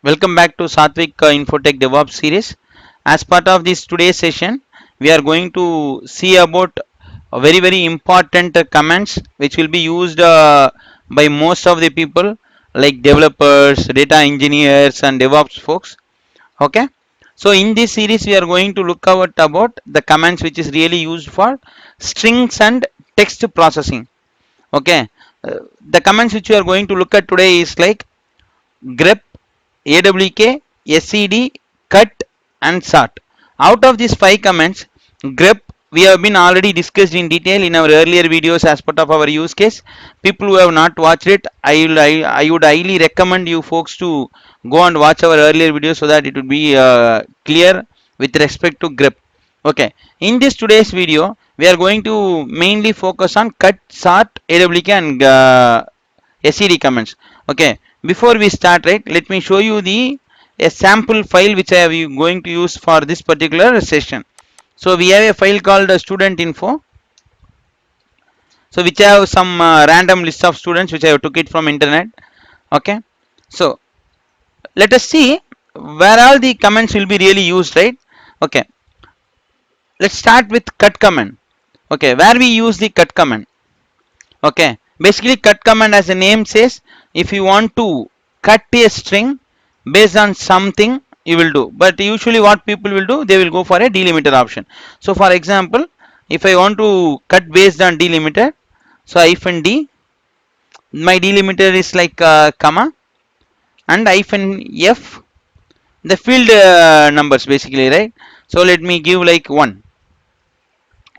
Welcome back to Saathwic Infotech DevOps series. As part of this today's session, we are going to see about a very important commands which will be used by most of the people like developers, data engineers, and DevOps folks. Okay. So in this series, we are going to look out about the commands which is really used for strings and text processing. Okay. The commands which we are going to look at today is like grep, awk, sed, cut and sort. Out of these 5 commands, grep we have been already discussed in detail in our earlier videos as part of our use case. People who have not watched it, I would highly recommend you folks to go and watch our earlier videos so that it would be clear with respect to grep. Okay, in this today's video we are going to mainly focus on cut, sort, awk and sed commands. Okay, before we start, right, let me show you the a sample file which I am going to use for this particular session. So we have a file called student info. So which I have some random list of students which I have took it from internet. Okay, so let us see where all the comments will be really used, right? Okay, let's start with cut command. Okay, where we use the cut command. Okay, basically cut command, as the name says, if you want to cut a string based on something, you will do. But usually what people will do, they will go for a delimiter option. So for example, if I want to cut based on delimiter, so hyphen d, my delimiter is like comma, and hyphen f, the field numbers basically, right? So let me give like 1.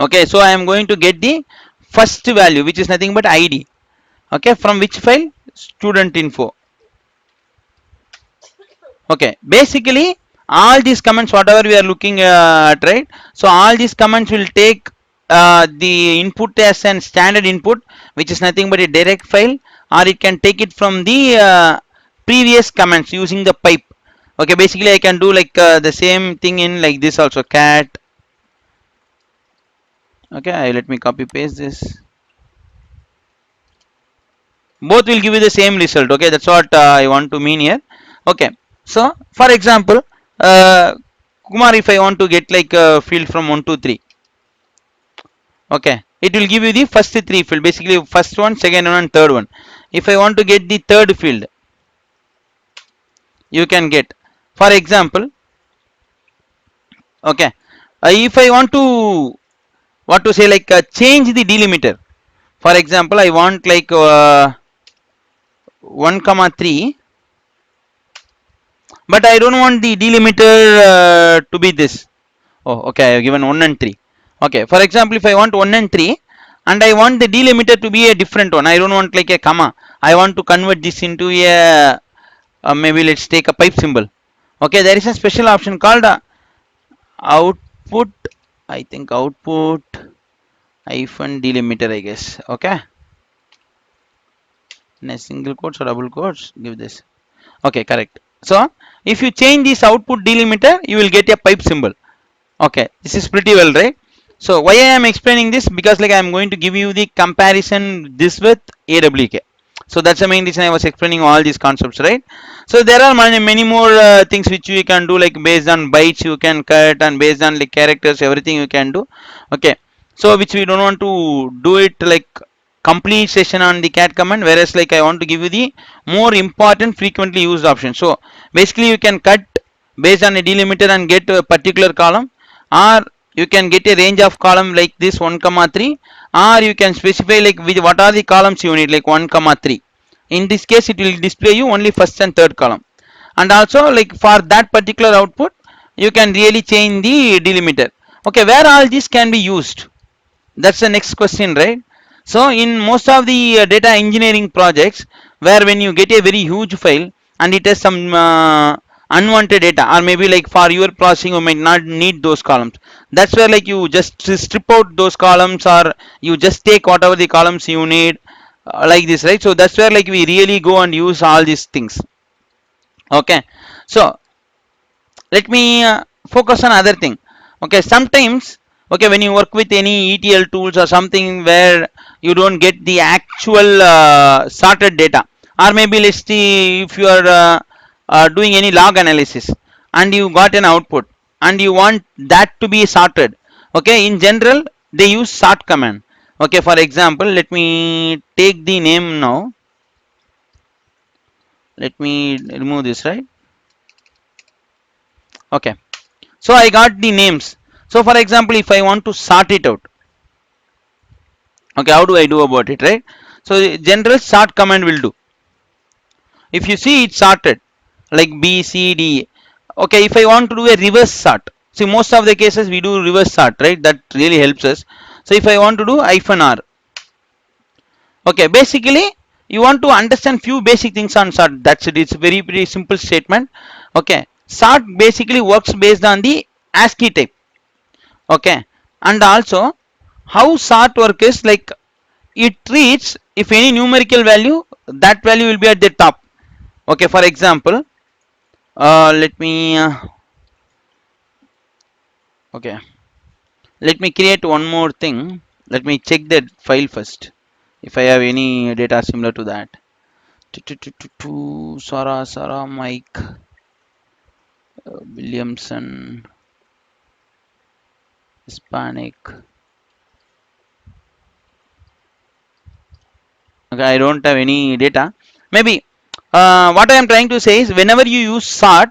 Okay, so I am going to get the first value, which is nothing but id. Okay, from which file? Student info. Okay, basically all these comments whatever we are looking at, right? So all these comments will take the input as an standard input, which is nothing but a direct file, or it can take it from the previous comments using the pipe. Okay, basically I can do like the same thing in like this also, cat. Okay, let me copy paste this. Both will give you the same result. Okay, that's what I want to mean here. Okay, so for example, Kumar, if I want to get like a field from 1 to 3, okay, it will give you the first 3 field, basically first one, second one and third one. If I want to get the third field, you can get, for example, okay, if I want to what to say, like change the delimiter. For example, I want like 1 comma 3, but I don't want the delimiter to be this. Oh, okay, I have given 1 and 3. Okay, for example, if I want 1 and 3 and I want the delimiter to be a different one, I don't want like a comma, I want to convert this into a maybe let's take a pipe symbol. Okay, there is a special option called output, I think output hyphen delimiter, I guess. Okay, in a single quotes or double quotes, give this. Okay, correct. So if you change this output delimiter, you will get a pipe symbol. Okay, this is pretty well, right? So why I am explaining this, because like I am going to give you the comparison this with awk. So that's the main reason I was explaining all these concepts, right? So there are many more things which you can do, like based on bytes you can cut, and based on like characters, everything you can do. Okay, so which we don't want to do it like complete session on the cat command, whereas like I want to give you the more important frequently used option. So basically you can cut based on a delimiter and get a particular column, or you can get a range of column like this 1 comma 3, or you can specify like with what are the columns you need, like 1 comma 3. In this case it will display you only first and third column, and also like for that particular output you can really change the delimiter. Okay, where all this can be used, that's the next question, right? So in most of the data engineering projects, where when you get a very huge file and it has some unwanted data, or maybe like for your processing you might not need those columns, that's where like you just strip out those columns, or you just take whatever the columns you need, like this, right? So that's where like we really go and use all these things. Okay, so let me focus on other thing. Okay, sometimes, okay, when you work with any ETL tools or something where you don't get the actual sorted data, or maybe let's see if you are doing any log analysis and you got an output and you want that to be sorted. Okay, in general they use sort command. Okay, for example, let me take the name now. Let me remove this, right? Okay, so I got the names. So for example, if I want to sort it out, okay, how do I do about it, right? So general sort command will do. If you see, it's sorted like B, C, D. Okay, if I want to do a reverse sort, see most of the cases we do reverse sort, right? That really helps us. So if I want to do -R, okay, basically you want to understand few basic things on sort. That's it. It's very simple statement. Okay, sort basically works based on the ASCII type. Okay, and also how sort work is like it treats if any numerical value, that value will be at the top. Okay, for example, let me okay, let me create one more thing. Let me check that file first if I have any data similar to that. Sarah Mike Williamson Hispanic. Okay, I don't have any data. Maybe what I am trying to say is whenever you use sort,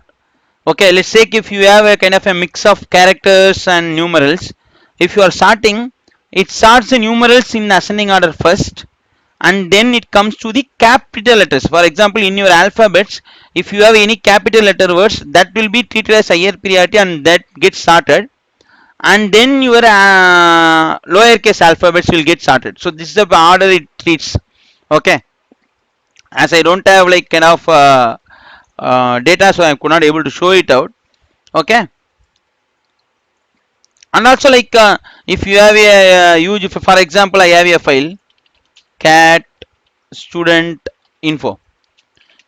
okay, let's say if you have a kind of a mix of characters and numerals, if you are sorting, it sorts the numerals in ascending order first and then it comes to the capital letters. For example, in your alphabets, if you have any capital letter words, that will be treated as higher priority and that gets sorted, and then your lowercase alphabets will get sorted. So this is the order it treats. Okay, as I don't have like kind of data, so I could not able to show it out. Okay, and also like if you have a huge, for example, I have a file cat student info.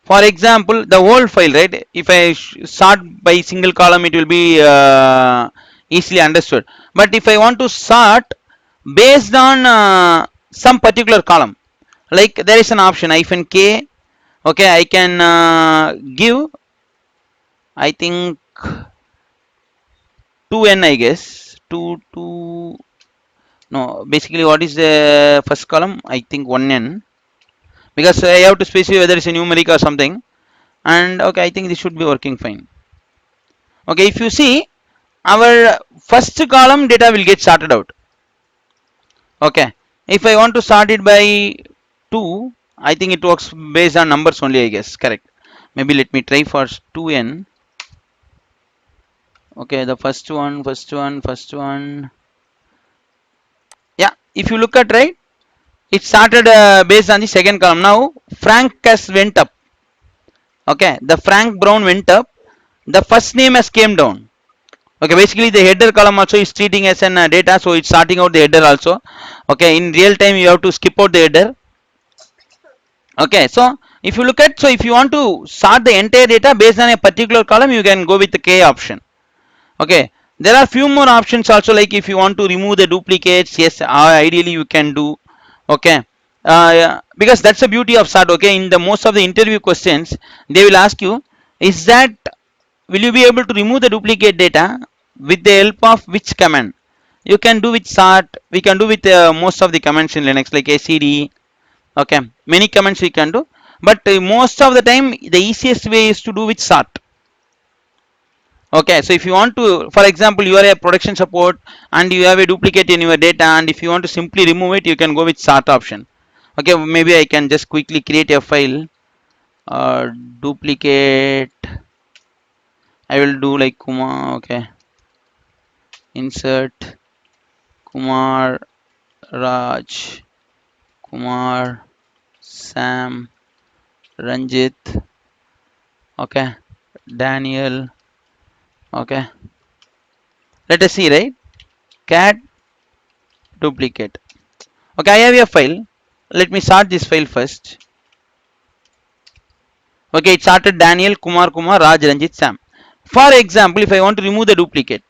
For example, the whole file, right? If I sort by single column, it will be easily understood. But if I want to sort based on some particular column, like there is an option -k. Okay, I can give, I think 2n, I guess 2. No, basically what is the first column? I think 1n, because I have to specify whether it's a numeric or something. And okay, I think this should be working fine. Okay, if you see, our first column data will get sorted out. Okay, if I want to sort it by 2, I think it works based on numbers only, I guess. Correct. Maybe let me try for 2n. Okay, the first one. Yeah, if you look at, right, it started based on the second column. Now Frank has went up. Okay, the Frank Brown went up. The first name has came down. Okay, basically the header column also is treating as an data, so it's sorting out the header also. Okay, in real time you have to skip out the header. Okay, so if you look at, so if you want to sort the entire data based on a particular column, you can go with the K option. Okay, there are few more options also, like if you want to remove the duplicates, yes, ideally you can do. Okay, yeah, because that's the beauty of sort. Okay, in the most of the interview questions they will ask you, is that will you be able to remove the duplicate data with the help of which command? You can do with sort. We can do with most of the commands in Linux, like acd. Okay, many commands we can do, but most of the time the easiest way is to do with sort. Okay, so if you want to, for example, you are a production support and you have a duplicate in your data, and if you want to simply remove it, you can go with sort option. Okay, maybe I can just quickly create a file, duplicate. I will do like Kumar. Okay, insert Kumar, Raj, Kumar, Sam, Ranjit. Okay, Daniel. Okay, let us see, right? Cat duplicate. Okay, I have a file. Let me sort this file first. Okay, it started Daniel, Kumar, Raj, Ranjit, Sam. For example, if I want to remove the duplicate,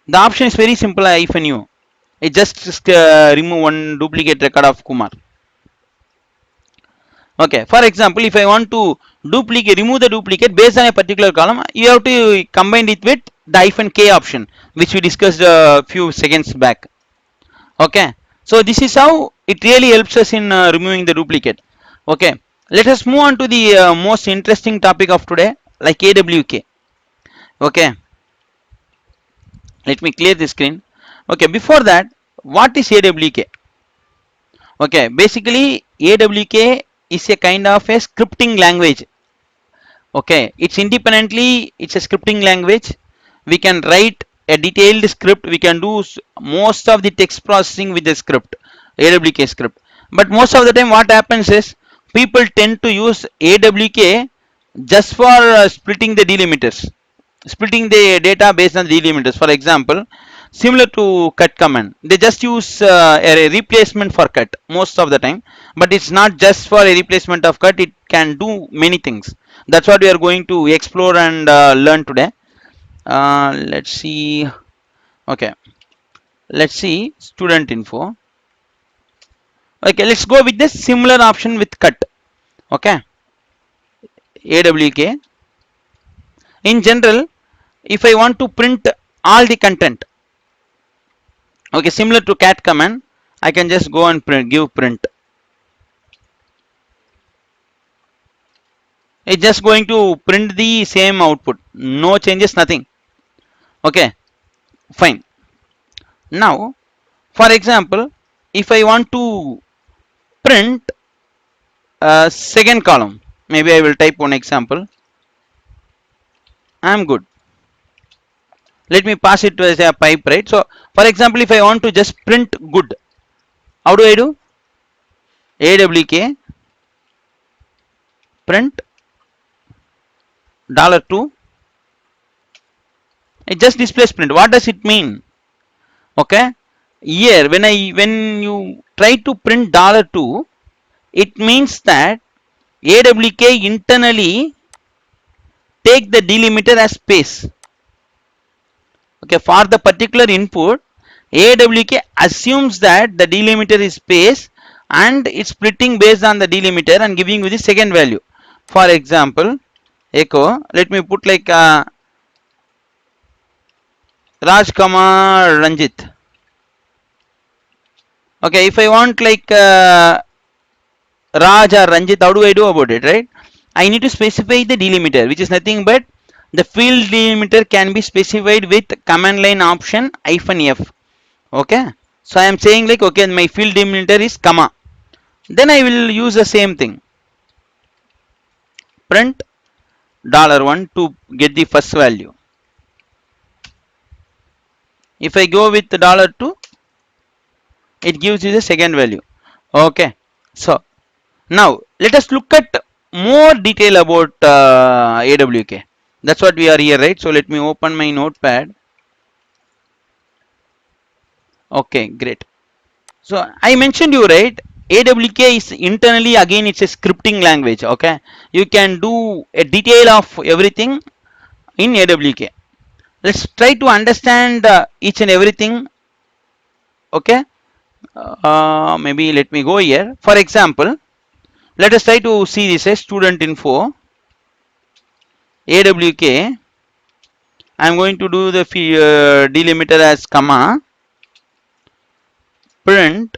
the option is very simple. -u. It just remove one duplicate record of Kumar. Okay, for example, if I want to remove the duplicate based on a particular column, you have to combine it with the -k option, which we discussed a few seconds back. Okay, so this is how it really helps us in removing the duplicate. Okay, let us move on to the most interesting topic of today, like AWK. Okay, let me clear the screen. Okay, before that, what is AWK? Okay, basically AWK is a kind of a scripting language. Okay, it's a scripting language. We can write a detailed script. We can do most of the text processing with the script, AWK script. But most of the time what happens is people tend to use AWK just for splitting the delimiters, splitting the data based on delimiters. For example, similar to cut command, they just use a replacement for cut most of the time, but it's not just for a replacement of cut, it can do many things. That's what we are going to explore and learn today. Let's see. Okay, let's see student info. Okay, let's go with this similar option with cut. Okay, AWK. In general, if I want to print all the content, okay, similar to cat command, I can just go and give print. It's just going to print the same output, no changes, nothing. Okay, fine. Now, for example, if I want to print a second column, maybe I will type one example. I'm good. Let me pass it to as a pipe, right? So, for example, if I want to just print good, how do I do? AWK print $2. It just displays print. What does it mean? Okay, here when you try to print $2, it means that AWK internally take the delimiter as space. Okay, for the particular input, AWK assumes that the delimiter is space and it's splitting based on the delimiter and giving you the second value. For example, echo, let me put like Raj Ranjit. Okay, if I want like Raj or Ranjit, how do I do about it, right? I need to specify the delimiter, which is nothing but the field delimiter can be specified with command line option -f. Okay, so I am saying like, okay, my field delimiter is comma. Then I will use the same thing. Print $1 to get the first value. If I go with $2, it gives you the second value. Okay, so now let us look at more detail about AWK. That's what we are here, right? So let me open my notepad. Okay, great. So I mentioned you, right? AWK is internally, again, it's a scripting language. Okay, you can do a detail of everything in AWK. Let's try to understand each and everything. Okay, maybe let me go here. For example, let us try to see this as student info AWK. I'm going to do the delimiter as comma print.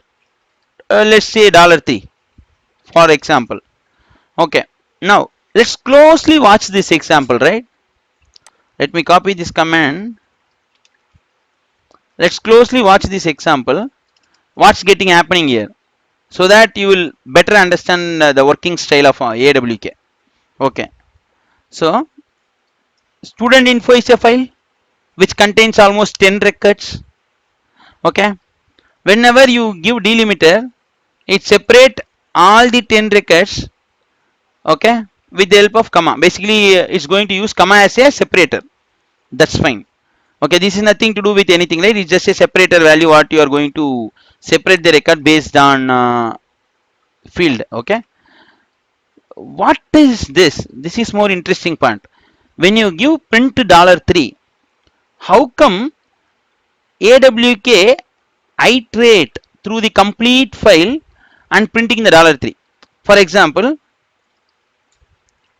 Let's say $3, for example. Okay, now let's closely watch this example, right? Let me copy this command. Let's closely watch this example. What's getting happening here, so that you will better understand the working style of AWK. Okay, so student info is a file which contains almost 10 records. Okay, whenever you give delimiter, it separate all the 10 records. Okay, with the help of comma. Basically, it's going to use comma as a separator. That's fine. Okay, this is nothing to do with anything, right? It's just a separator value what you are going to separate the record based on field. Okay, what is this? This is more interesting part. When you give print $3, how come AWK iterate through the complete file and printing the $3? For example,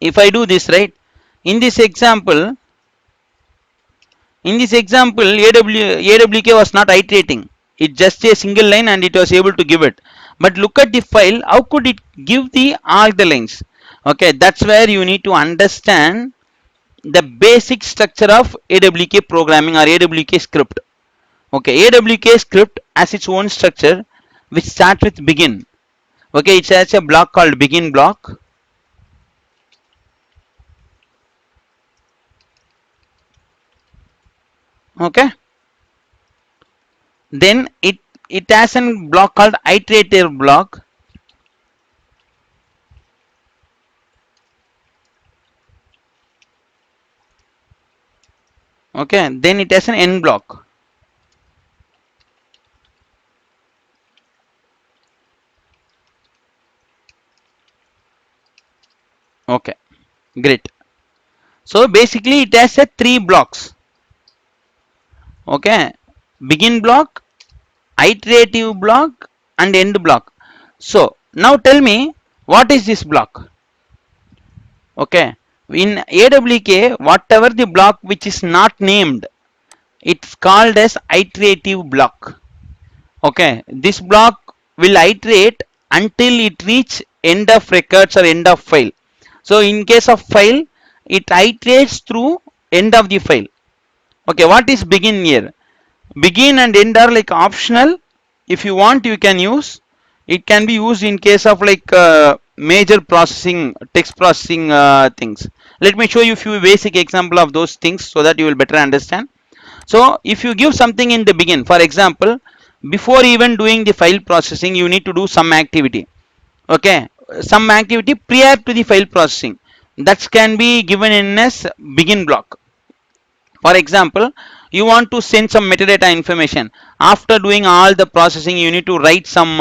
if I do this, right, in this example, AWK was not iterating. It just a single line and it was able to give it. But look at the file, how could it give the all the lines? Okay, that's where you need to understand the basic structure of AWK programming or AWK script. Okay, AWK script has its own structure which starts with begin. Okay, it has a block called begin block. Okay, then it has a block called iterator block. Okay, then it has an end block. Okay, great. So basically it has a three blocks. Okay, begin block, iterative block and end block. So now tell me, what is this block? Okay, in AWK, whatever the block which is not named, it's called as iterative block. Okay, this block will iterate until it reach end of records or end of file. So in case of file, it iterates through end of the file. Okay, what is begin here? Begin and end are like optional. If you want, you can use. It can be used in case of like major processing, text processing things. Let me show you a few basic example of those things so that you will better understand. So if you give something in the begin, for example, before even doing the file processing, you need to do some activity. Okay, some activity prior to the file processing. That can be given in as begin block. For example, you want to send some metadata information. After doing all the processing, you need to write some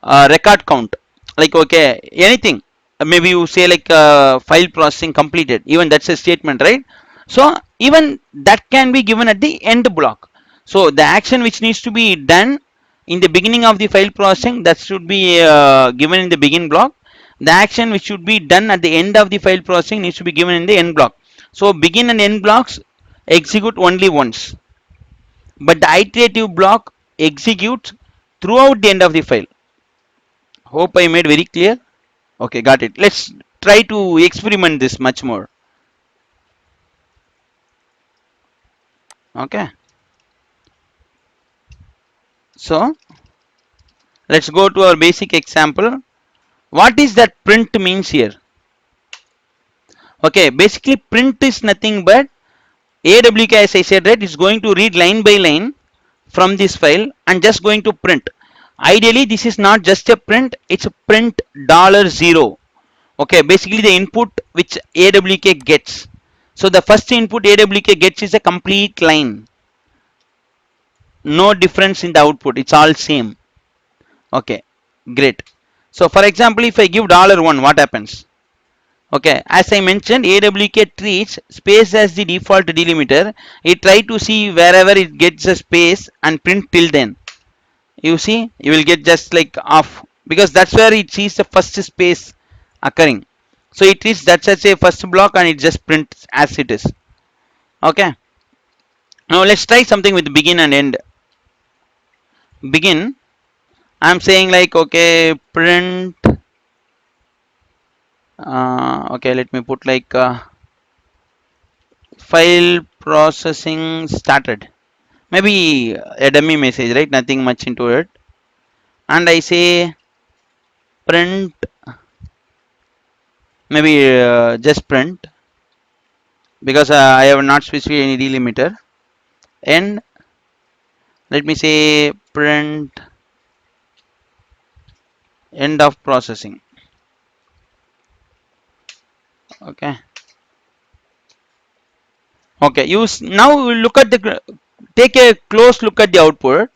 record count. Like, okay, anything. Maybe you say like file processing completed. Even that's a statement, right? So even that can be given at the end block. So the action which needs to be done in the beginning of the file processing, that should be given in the begin block. The action which should be done at the end of the file processing needs to be given in the end block. So begin and end blocks execute only once, but the iterative block executes throughout the end of the file. Hope I made very clear. Okay, got it. Let's try to experiment this much more. Okay, so let's go to our basic example. What is that print means here? Okay, basically print is nothing but AWK, as I said, right, is going to read line by line from this file and just going to print. Ideally, this is not just a print, it's a print $0. Okay, basically the input which AWK gets. So the first input AWK gets is a complete line. No difference in the output, it's all same. Okay, great. So for example, if I give $1, what happens? Okay, as I mentioned, AWK treats space as the default delimiter. It try to see wherever it gets a space and print till then. You see, you will get just like off, because that's where it sees the first space occurring. So it treats that as a first block and it just prints as it is. Okay. Now let's try something with begin and end. Begin, I'm saying like, okay, print. Okay, let me put like file processing started. Maybe a dummy message, right? Nothing much into it. And I say print, maybe just print, because I have not specified any delimiter. And let me say print end of processing. Okay. Okay. Now look at the, take a close look at the output.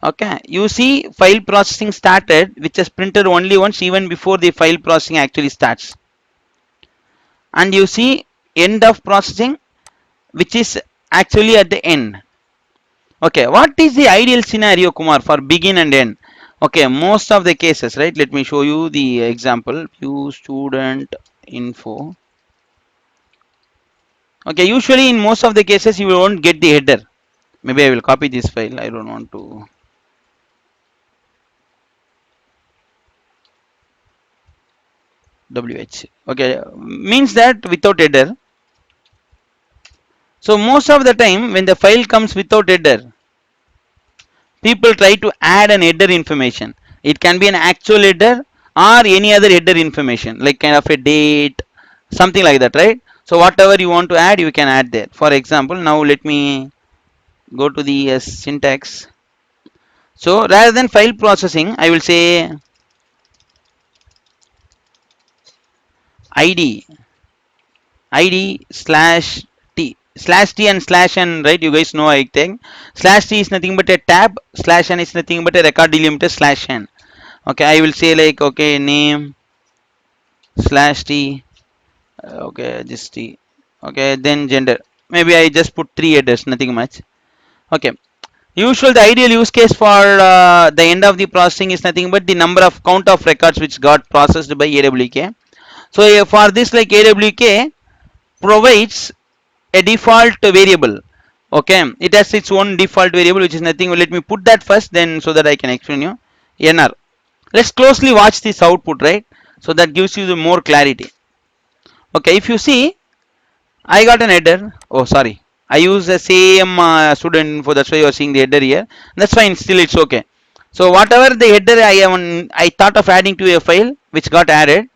Okay. You see file processing started, which is printed only once even before the file processing actually starts. And you see end of processing, which is actually at the end. Okay, what is the ideal scenario, Kumar, for begin and end? Okay, most of the cases, right? Let me show you the example. View student info. Okay, usually in most of the cases you won't get the header. Maybe I will copy this file. I don't want to. WH. Okay, means that without header. So most of the time when the file comes without header, people try to add an header information. It can be an actual header or any other header information like kind of a date, something like that, right? So whatever you want to add, you can add there. For example, now let me go to the syntax. So rather than file processing, I will say id id/t and /n, right? You guys know, I think slash t is nothing but a tab, /n is nothing but a record delimiter /n. Okay, I will say like, okay, name /t, okay, just t, okay, then gender. Maybe I just put 3 headers, nothing much. Okay, usual the ideal use case for the end of the processing is nothing but the number of count of records which got processed by AWK. So for this, like, AWK provides a default variable. Okay, it has its own default variable which is nothing. Let me put that first, then so that I can explain you. NR. Let's closely watch this output, right? So that gives you the more clarity. Okay, if you see, I got an header. Oh, sorry. I use the same student info. That's why you are seeing the header here. That's fine. Still, it's okay. So whatever the header I thought of adding to a file which got added,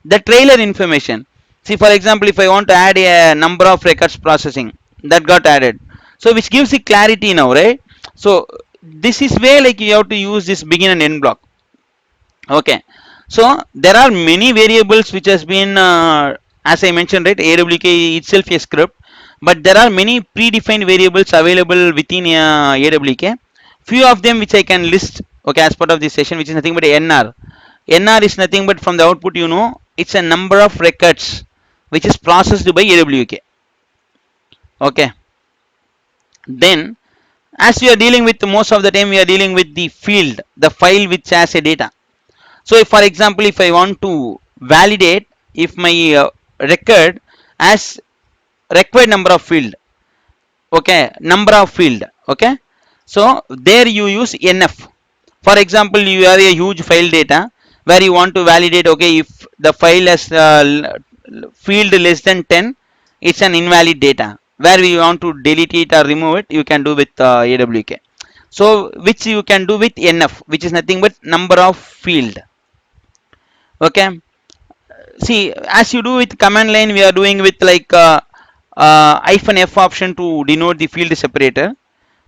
the trailer information. See, for example, if I want to add a number of records processing, that got added. So which gives the clarity now, right? So this is where like you have to use this begin and end block. Okay, so there are many variables which has been as I mentioned, right, awk itself a script, but there are many predefined variables available within awk. Few of them which I can list, okay, as part of this session, which is nothing but nr is nothing but from the output, you know, it's a number of records which is processed by awk. Okay, then as we are dealing with, most of the time we are dealing with the field, the file which has a data. So if, for example, if I want to validate if my record has required number of field, okay, number of field, okay, so there you use nf. For example, you have a huge file data where you want to validate, okay, if the file has field less than 10, it's an invalid data. Where you want to delete it or remove it, you can do with awk. So which you can do with nf, which is nothing but number of field. Okay, see, as you do with command line, we are doing with like -f option to denote the field separator.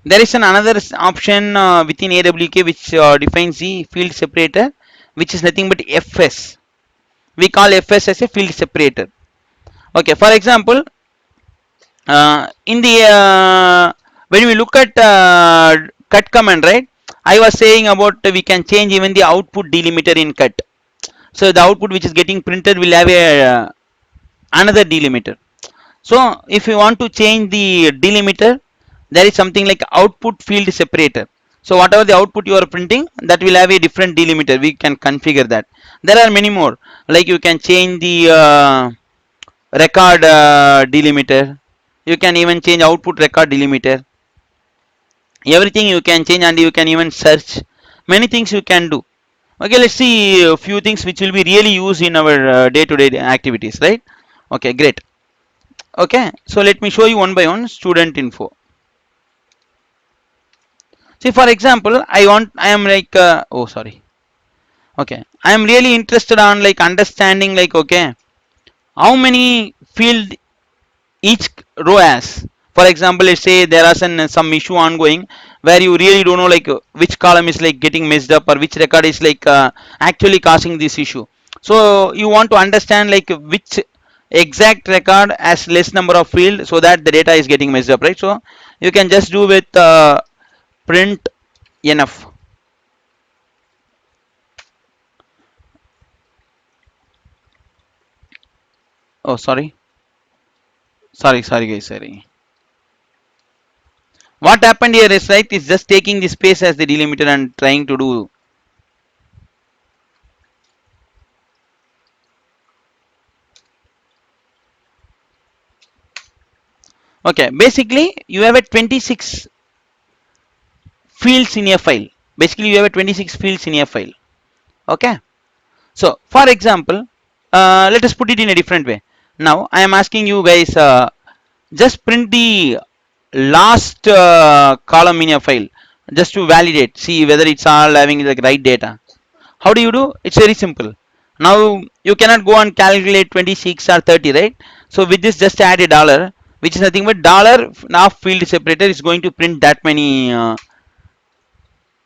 There is an another option within awk which defines the field separator, which is nothing but fs. We call fs as a field separator. Okay, for example, in the when we look at cut command, right, I was saying about we can change even the output delimiter in cut. So the output which is getting printed will have a another delimiter. So if you want to change the delimiter, there is something like output field separator. So whatever the output you are printing, that will have a different delimiter. We can configure that. There are many more, like you can change the record delimiter. You can even change output record delimiter. Everything you can change, and you can even search. Many things you can do. Okay, let's see a few things which will be really used in our day-to-day activities, right? Okay, great. Okay, so let me show you one by one student info. See, for example, I am like oh, sorry. Okay, I am really interested on like understanding, like, okay, how many field each row has. For example, let's say there are some issue ongoing where you really don't know like which column is like getting messed up, or which record is like actually causing this issue. So you want to understand like which exact record has less number of field, so that the data is getting messed up, right? So you can just do with print nf. Oh, sorry guys, sorry. What happened here is, right, is just taking the space as the delimiter and trying to do. Okay, basically you have a 26 fields in a file. Basically you have a 26 fields in a file. Okay, so for example, let us put it in a different way. Now I am asking you guys, just print the last column in a file just to validate, see whether it's all having the right data. How do you do? It's very simple. Now you cannot go and calculate 26 or 30, right? So with this, just add a dollar, which is nothing but dollar now field separator is going to print that many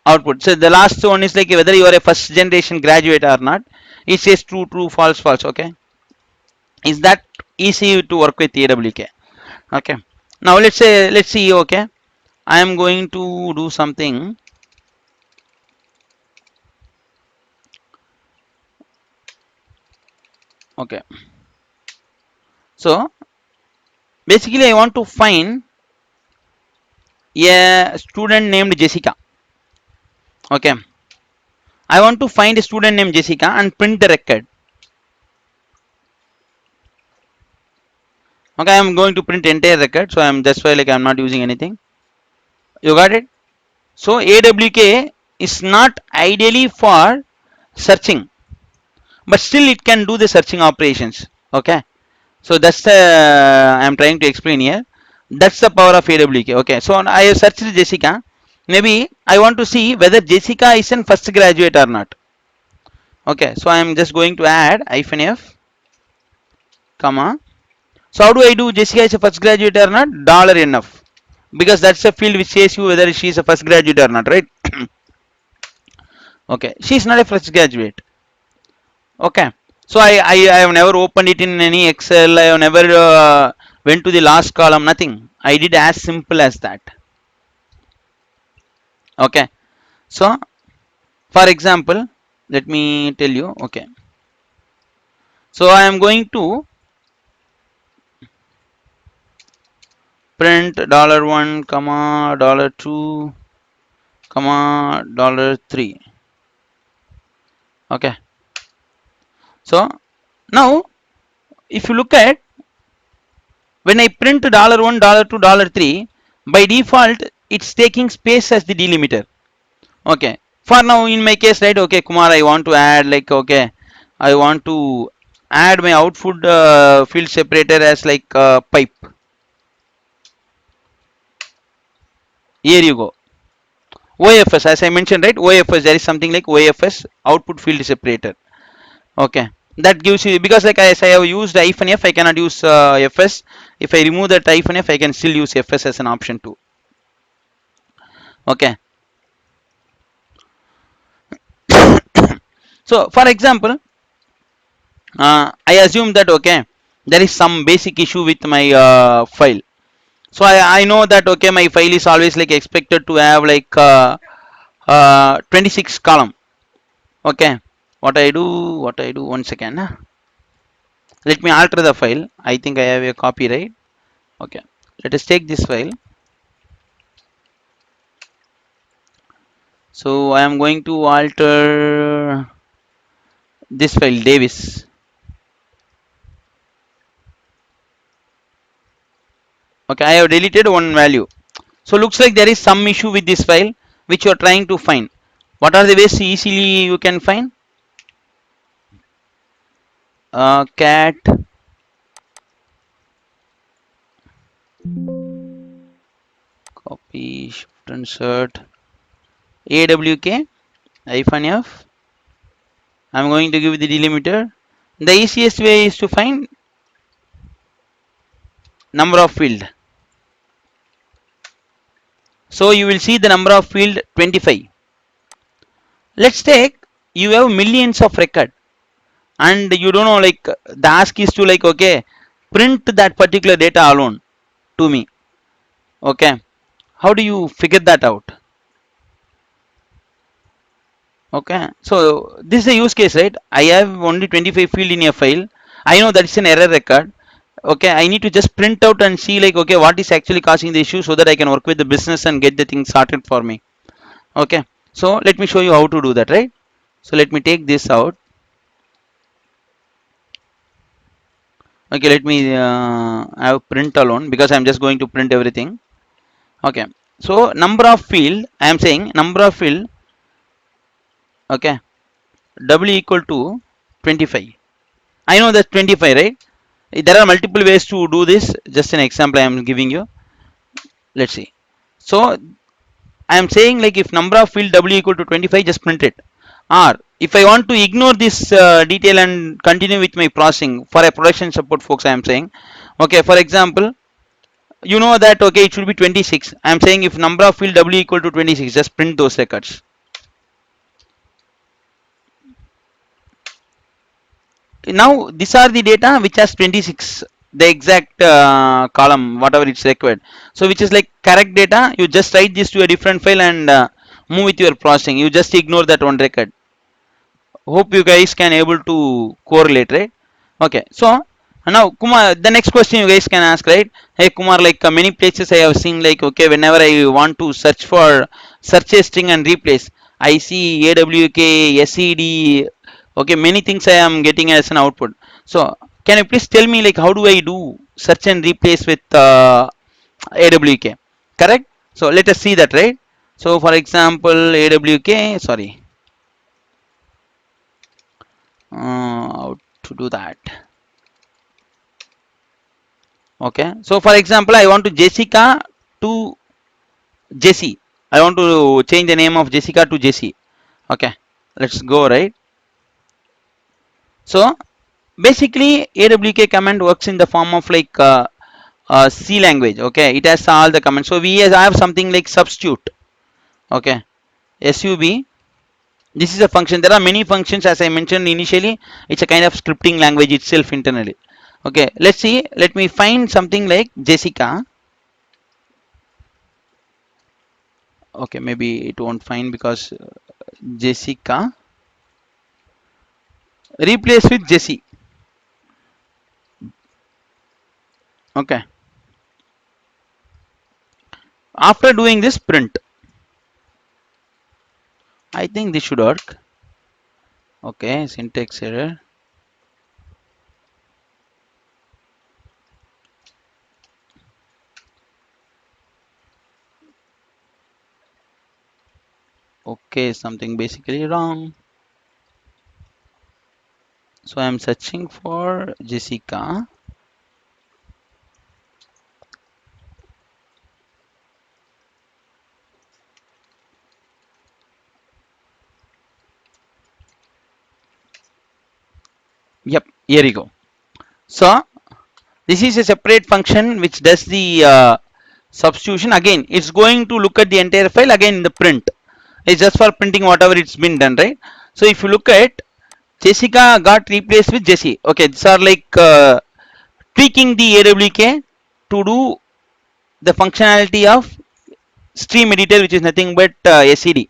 output. So the last one is like whether you are a first generation graduate or not. It says true, true, false, false. Okay, is that easy to work with AWK? Okay. Now let's see. Okay, I am going to do something. Okay. So basically, I want to find a student named Jessica. Okay. I want to find a student named Jessica and print the record. Okay, I am going to print entire record. So that's why like I'm not using anything. You got it? So AWK is not ideally for searching, but still it can do the searching operations. Okay, so that's the I'm trying to explain here. That's the power of AWK. Okay, so I have searched Jessica. Maybe I want to see whether Jessica is an first graduate or not. Okay, so I am just going to add -f, comma. So how do I do Jessica is a first graduate or not? $NF, because that's a field which says you whether she is a first graduate or not, right? Okay, she is not a fresh graduate. Okay, so I have never opened it in any Excel. I have never went to the last column, nothing. I did as simple as that. Okay, so for example, let me tell you. Okay, so I am going to print $1 comma $2 comma $3. Okay, so now if you look at, when I print $1, $2, $3, by default it's taking space as the delimiter. Okay, for now in my case, right? Okay, Kumar, I want to add like, okay, I want to add my output field separator as like pipe. Here you go. OFS, as I mentioned, right? OFS, there is something like OFS, output field separator. Okay, that gives you, because like as I have used -f, I cannot use fs. If I remove that -f, I can still use fs as an option too. Okay. So for example, I assume that, okay, there is some basic issue with my file. So I know that, okay, my file is always like expected to have like 26 column. Okay, what I do, 1 second. Let me alter the file. I think I have a copyright. Okay, let us take this file. So I am going to alter this file, Davis. Okay, I have deleted one value. So looks like there is some issue with this file which you are trying to find. What are the ways easily you can find? Cat copy shift insert awk -f. I'm going to give the delimiter. The easiest way is to find number of field. So you will see the number of field 25. Let's take, you have millions of record and you don't know, like the ask is to like, okay, print that particular data alone to me. Okay, how do you figure that out? Okay, so this is a use case, right? I have only 25 field in a file. I know that it's an error record. Okay, I need to just print out and see like, okay, what is actually causing the issue so that I can work with the business and get the thing sorted for me. Okay, so let me show you how to do that, right? So let me take this out. Okay, let me have print alone because I'm just going to print everything. Okay, so number of field, I am saying number of field. Okay, w equal to 25. I know that's 25, right? There are multiple ways to do this. Just an example I am giving you. Let's see. So I am saying like if number of field w equal to 25, just print it. Or if I want to ignore this detail and continue with my processing for a production support folks, I am saying, okay, for example, you know that okay, it should be 26. I am saying if number of field w equal to 26, just print those records. Now these are the data which has 26, the exact column whatever it's required. So which is like correct data. You just write this to a different file and move with your processing. You just ignore that one record. Hope you guys can able to correlate, right? Okay, so now Kumar, the next question you guys can ask, right? Hey Kumar, like many places I have seen, like okay, whenever I want to search for search a string and replace, I see awk sed. Okay, many things I am getting as an output. So can you please tell me like how do I do search and replace with awk? Correct. So let us see that, right? So for example, awk, sorry, how to do that. Okay, so for example, I want to Jessica to Jessie. I want to change the name of Jessica to Jessie. Okay, let's go, right? So basically awk command works in the form of like C language. Okay, it has all the commands. So we have something like substitute. Okay, sub, this is a function. There are many functions as I mentioned initially. It's a kind of scripting language itself internally. Okay, let's see, let me find something like Jessica. Okay, maybe it won't find because Jessica replace with Jessie. Okay, after doing this print, I think this should work. Okay, syntax error. Okay, something basically wrong. So I am searching for Jessica. Yep, here we go. So this is a separate function which does the substitution. Again, it's going to look at the entire file. Again, the print is just for printing whatever it's been done, right? So if you look at Jessica got replaced with Jessie. Okay, these are like tweaking the AWK to do the functionality of stream editor, which is nothing but SED.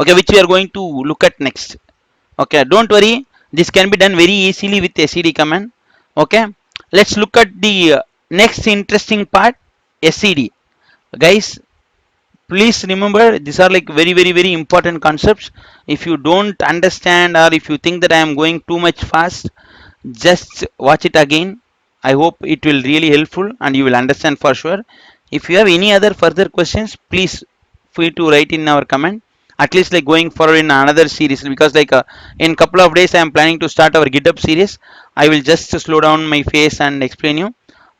Okay, which we are going to look at next. Okay, don't worry, this can be done very easily with SED command. Okay, let's look at the next interesting part, SED. Guys, please remember these are like very important concepts. If you don't understand or if you think that I am going too much fast, just watch it again. I hope it will really helpful and you will understand for sure. If you have any other further questions, please feel to write in our comment. At least like going forward in another series, because like in couple of days I am planning to start our GitHub series. I will just slow down my face and explain you,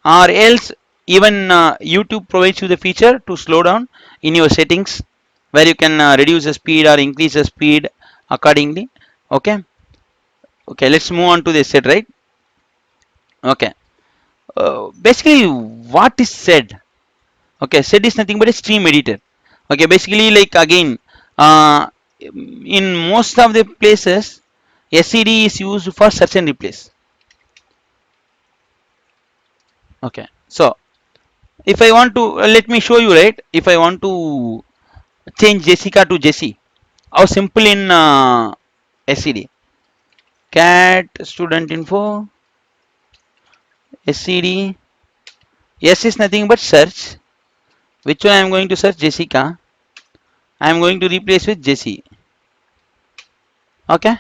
or else even YouTube provides you the feature to slow down in your settings, where you can reduce the speed or increase the speed accordingly. Okay, okay, let's move on to the set, right? Okay, basically what is sed? Okay, sed is nothing but a stream editor. Okay, basically like again, uh, in most of the places SED is used for search and replace. Okay, so if I want to let me show you, right? If I want to change Jessica to Jessie, how simple in SED. Cat student info SED. S is nothing but search. Which one I am going to search? Jessica. I am going to replace with Jessie. Okay,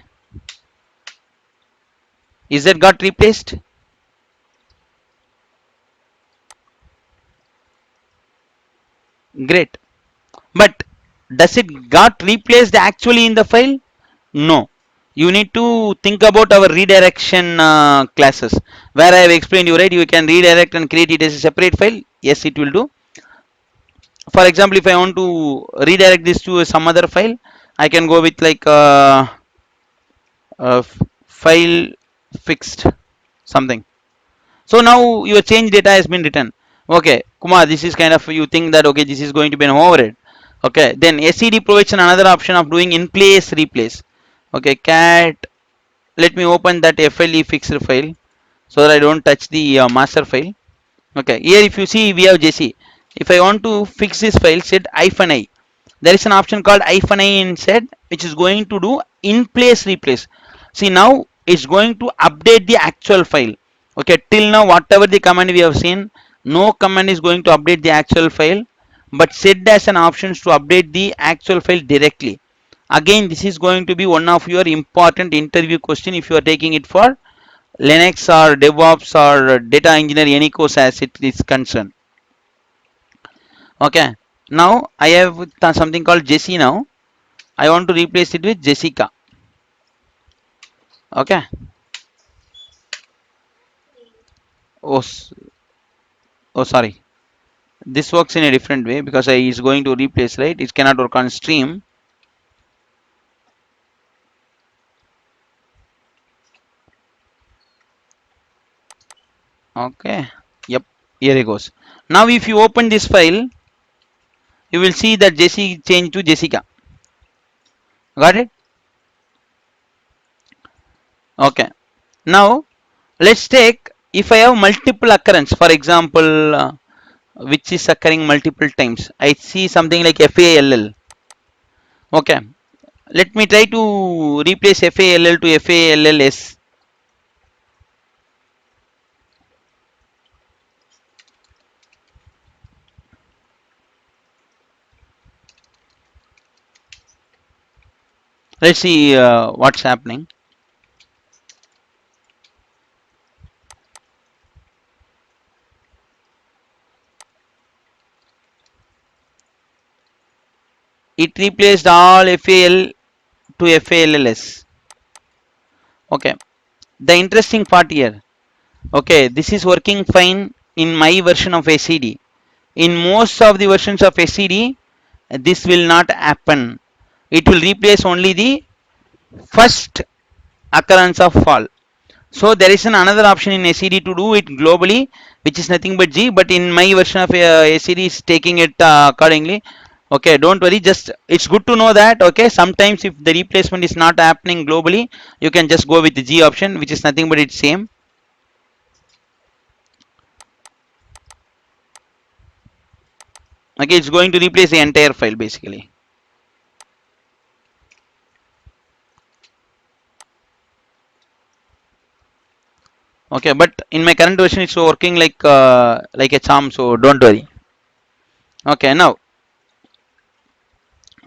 is that got replaced? Great. But does it got replaced actually in the file? No. You need to think about our redirection classes where I have explained you, right? You can redirect and create it as a separate file. Yes, it will do. For example, if I want to redirect this to some other file, I can go with like file fixed something. So now your change data has been written. Okay, Kumar, this is kind of, you think that okay, this is going to be an overhead. Okay, then SED provides another option of doing in place replace. Okay, cat, let me open that FLE fixed file so that I don't touch the master file. Okay, here if you see we have JC. If I want to fix this file, set hyphen I. There is an option called hyphen I in set which is going to do in place replace. See, now it's going to update the actual file. Okay, till now whatever the command we have seen, no command is going to update the actual file, but set as an option to update the actual file directly. Again, this is going to be one of your important interview question if you are taking it for Linux or DevOps or data engineer, any course as it is concerned. Okay, now I have something called Jesse. Now I want to replace it with Jessica. Okay. Oh, oh, sorry. This works in a different way because I is going to replace, right? It cannot work on stream. Okay. Yep. Here it goes. Now, if you open this file, you will see that Jesse changed to Jessica. Got it? Okay. Now, let's take if I have multiple occurrence, for example, which is occurring multiple times. I see something like FALL. Okay. Let me try to replace FALL to FALLS. Let's see what's happening. It replaced all FAL to FALLS. Okay. The interesting part here. Okay, this is working fine in my version of SED. In most of the versions of SED, this will not happen. It will replace only the first occurrence of fall. So there is another option in SED to do it globally, which is nothing but G. But in my version of SED is taking it accordingly. Okay, don't worry. Just it's good to know that. Okay, sometimes if the replacement is not happening globally, you can just go with the G option, which is nothing but it's same. Okay, it's going to replace the entire file basically. Okay, but in my current version, it's working like a charm. So don't worry. Okay, now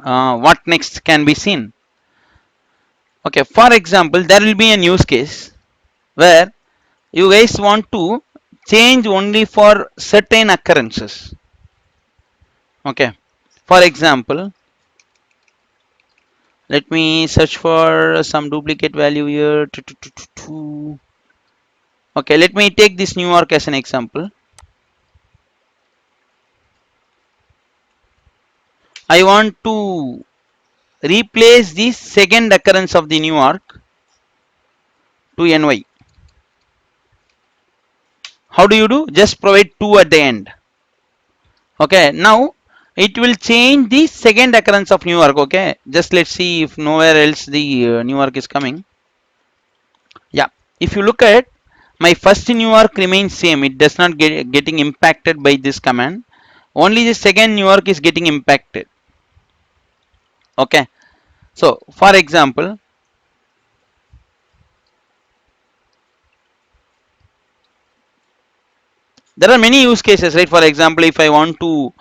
what next can be seen? Okay, for example, there will be a use case where you guys want to change only for certain occurrences. Okay, for example, let me search for some duplicate value here. Okay, let me take this New York as an example. I want to replace the second occurrence of the New York to NY. How do you do? Just provide 2 at the end. Okay, now it will change the second occurrence of New York. Okay, just let's see if nowhere else the New York is coming. Yeah, if you look at my first New York remains same, it does not getting impacted by this command. Only the second New York is getting impacted. Okay, so for example, there are many use cases, right? For example, if I want to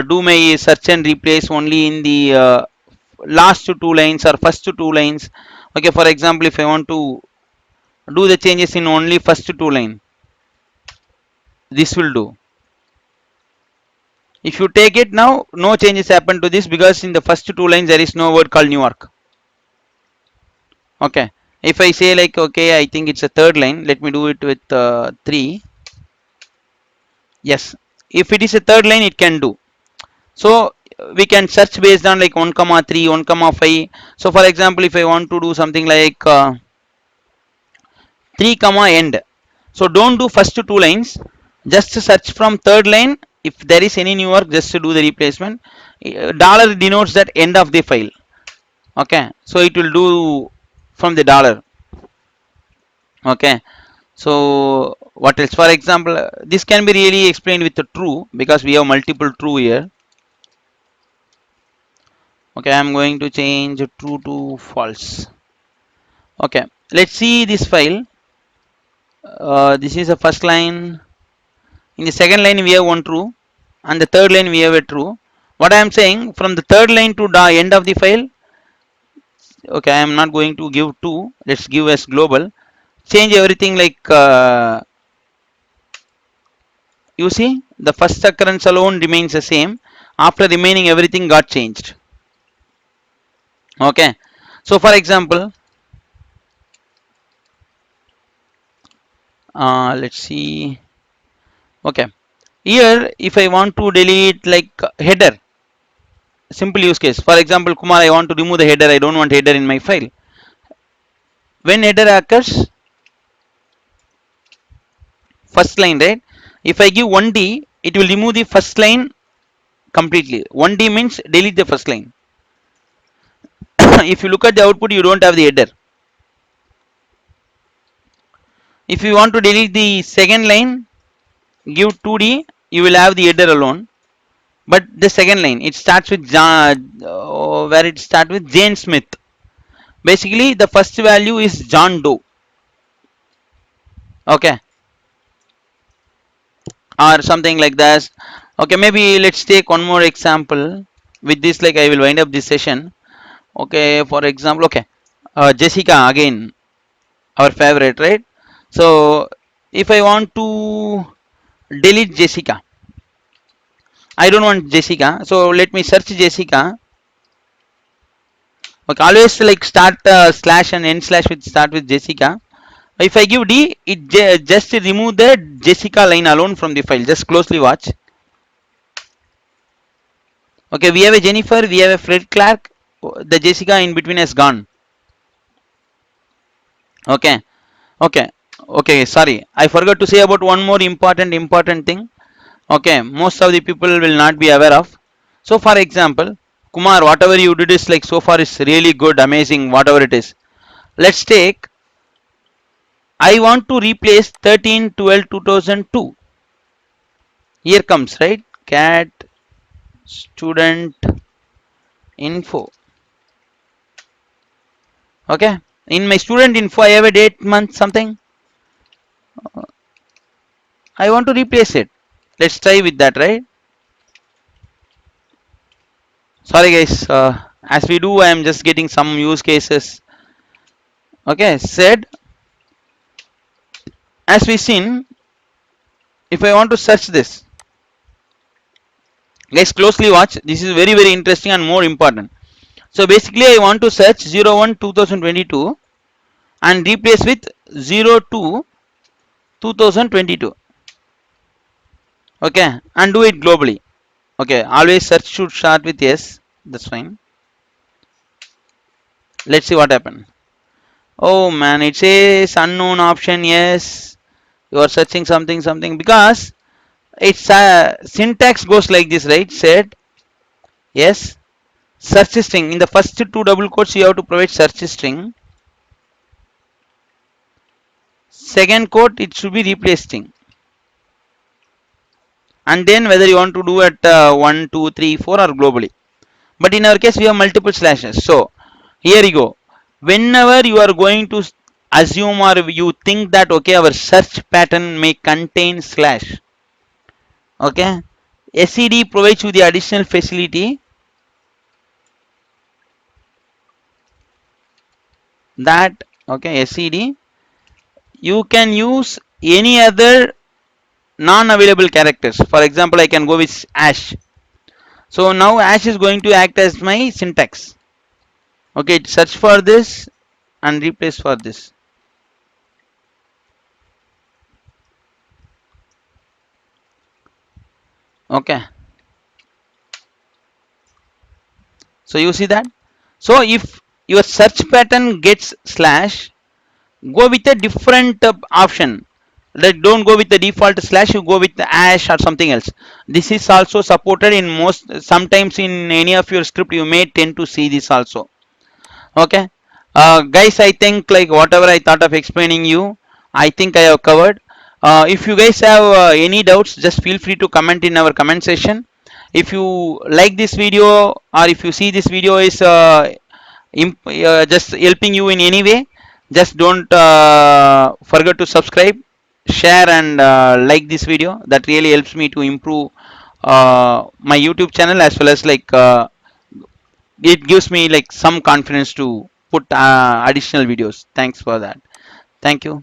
do my search and replace only in the last two lines or first two lines. Okay, for example, if I want to do the changes in only first two line, this will do. If you take it now, no changes happen to this because in the first two lines there is no word called Newark. Okay. If I say like, okay, I think it's a third line. Let me do it with 3. Yes. If it is a third line, it can do. So we can search based on like 1 comma 3, 1 comma 5. So for example, if I want to do something like 3 comma end. So don't do first two lines. Just search from third line. If there is any new work, just to do the replacement. Dollar denotes that end of the file. Okay. So it will do from the dollar. Okay. So what else? For example, this can be really explained with the true because we have multiple true here. Okay, I'm going to change true to false. Okay, let's see this file. This is the first line. In the second line we have one true, and the third line we have a true. What I am saying, from the third line to the end of the file. Okay, I am not going to give two. Let's give as global. Change everything like you see the first occurrence alone remains the same. After remaining everything got changed. Okay, so for example, let's see. Okay, here if I want to delete like header, simple use case. For example, Kumar, I want to remove the header. I don't want header in my file. When header occurs, first line, right? If I give 1D, it will remove the first line completely. 1D means delete the first line. If you look at the output, you don't have the header. If you want to delete the second line, give 2D, you will have the header alone. But the second line, it starts with John, where it starts with Jane Smith. Basically, the first value is John Doe. Okay, or something like that. Okay, maybe let's take one more example. With this, like I will wind up this session. Okay, for example, okay, Jessica again, our favorite, right? So if I want to delete Jessica, I don't want Jessica. So let me search Jessica. Okay, always like start slash and end slash with start with Jessica. If I give D, it just remove the Jessica line alone from the file. Just closely watch. Okay, we have a Jennifer, we have a Fred Clark. The Jessica in between has gone. Okay, okay, okay. Sorry, I forgot to say about one more important thing. Okay, most of the people will not be aware of. So, for example, Kumar, whatever you did is like so far is really good, amazing, whatever it is. Let's take. I want to replace 13, 12, 2002. Here comes right. Cat student info. Okay, in my student info, I have a date, month, something. I want to replace it. Let's try with that, right? Sorry, guys. As we do, I am just getting some use cases. Okay, said as we seen, if I want to search this, guys, closely watch. This is very interesting and more important. So basically, I want to search 01 2022 and replace with 02 2022. Okay, and do it globally. Okay, always search should start with yes. That's fine. Let's see what happened. Oh man, it says unknown option. Yes, you are searching something because its syntax goes like this, right? Said yes. Search string in the first two double quotes you have to provide search string. Second quote it should be replace string. And then whether you want to do at 1, 2, 3, 4 or globally. But in our case we have multiple slashes. So here you go. Whenever you are going to assume or you think that okay our search pattern may contain slash. Okay. SED provides you the additional facility that okay SED you can use any other non-available characters. For example, I can go with hash. So now hash is going to act as my syntax. Okay, search for this and replace for this. Okay, so you see that. So if your search pattern gets slash, go with a different option. Like don't go with the default slash, you go with the hash or something else. This is also supported in most, sometimes in any of your script you may tend to see this also. Okay, guys, I think like whatever I thought of explaining you, I think I have covered. If you guys have any doubts, just feel free to comment in our comment section. If you like this video, or if you see this video is just helping you in any way, just don't forget to subscribe, share, and like this video. That really helps me to improve my YouTube channel, as well as like it gives me like some confidence to put additional videos. Thanks for that. Thank you.